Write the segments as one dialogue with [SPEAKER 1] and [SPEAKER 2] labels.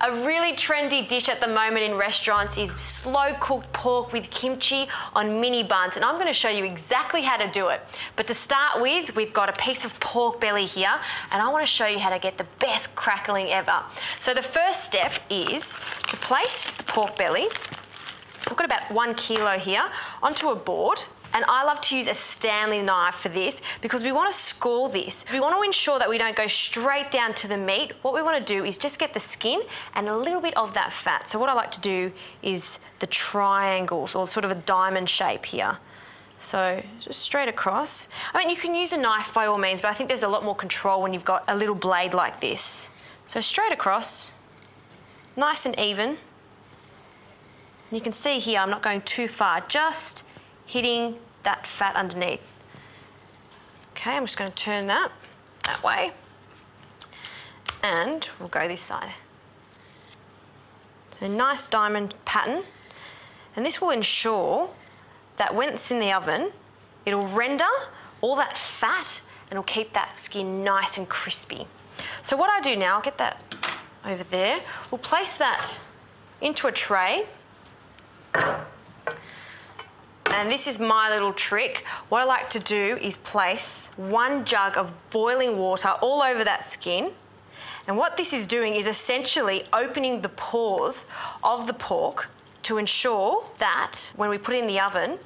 [SPEAKER 1] A really trendy dish at the moment in restaurants is slow-cooked pork with kimchi on mini buns, and I'm going to show you exactly how to do it. But to start with, we've got a piece of pork belly here, and I want to show you how to get the best crackling ever. So the first step is to place the pork belly, I've got about 1 kilo here, onto a board. And I love to use a Stanley knife for this because we want to score this. We want to ensure that we don't go straight down to the meat. What we want to do is just get the skin and a little bit of that fat. So what I like to do is the triangles or sort of a diamond shape here. So just straight across. I mean, you can use a knife by all means, but I think there's a lot more control when you've got a little blade like this. So straight across, nice and even. And you can see here, I'm not going too far, just hitting that fat underneath. Okay, I'm just going to turn that way. And we'll go this side. So a nice diamond pattern. And this will ensure that when it's in the oven, it'll render all that fat and it'll keep that skin nice and crispy. So what I do now, I'll get that over there. We'll place that into a tray. And this is my little trick. What I like to do is place 1 jug of boiling water all over that skin. And what this is doing is essentially opening the pores of the pork to ensure that when we put it in the oven,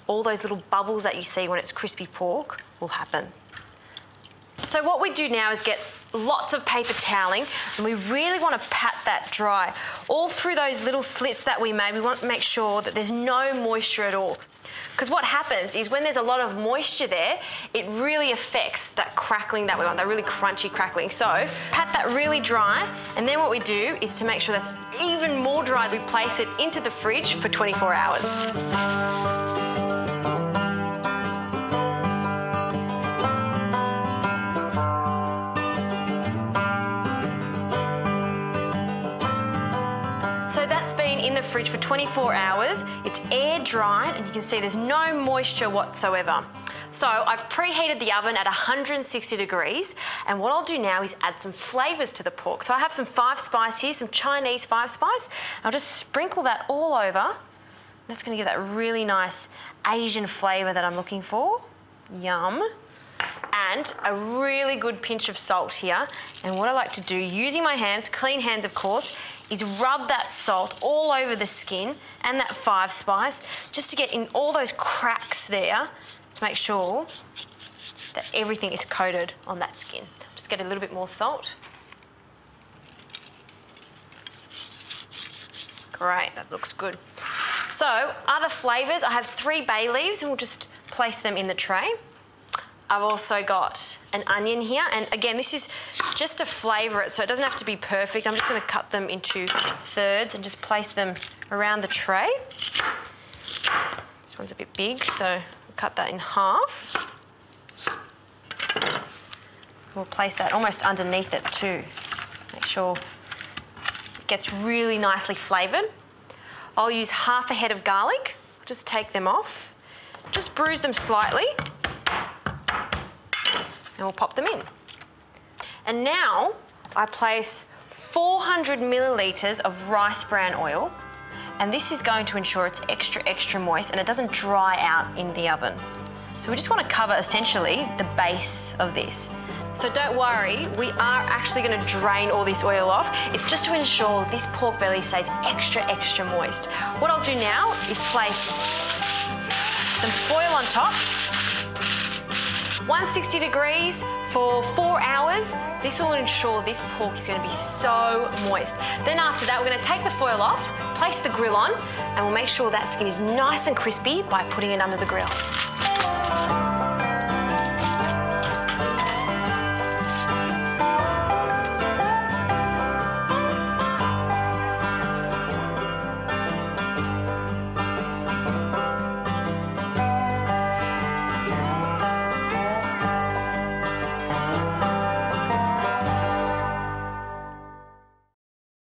[SPEAKER 1] all those little bubbles that you see when it's crispy pork will happen. So what we do now is get lots of paper toweling, and we really want to pat that dry. All through those little slits that we made, we want to make sure that there's no moisture at all. Because what happens is when there's a lot of moisture there, it really affects that crackling that we want, that really crunchy crackling. So pat that really dry, and then what we do is to make sure that's even more dry, we place it into the fridge for 24 hours. In the fridge for 24 hours. It's air dried and you can see there's no moisture whatsoever. So I've preheated the oven at 160 degrees, and what I'll do now is add some flavours to the pork. So I have some 5 spice here, some Chinese 5 spice. I'll just sprinkle that all over. That's going to give that really nice Asian flavour that I'm looking for. Yum. And a really good pinch of salt here. And what I like to do, using my hands, clean hands of course, is rub that salt all over the skin and that 5 spice just to get in all those cracks there to make sure that everything is coated on that skin. Just get a little bit more salt. Great, that looks good. So, other flavours, I have 3 bay leaves and we'll just place them in the tray. I've also got an onion here, and again, this is just to flavour it, so it doesn't have to be perfect. I'm just going to cut them into thirds and just place them around the tray. This one's a bit big, so we'll cut that in half. We'll place that almost underneath it too. Make sure it gets really nicely flavoured. I'll use half a head of garlic. Just take them off. Just bruise them slightly. And we'll pop them in. And now I place 400 millilitres of rice bran oil, and this is going to ensure it's extra moist and it doesn't dry out in the oven. So we just want to cover essentially the base of this. So don't worry, we are actually going to drain all this oil off. It's just to ensure this pork belly stays extra moist. What I'll do now is place some foil on top. 160 degrees for 4 hours. This will ensure this pork is going to be so moist. Then after that, we're going to take the foil off, place the grill on, and we'll make sure that skin is nice and crispy by putting it under the grill.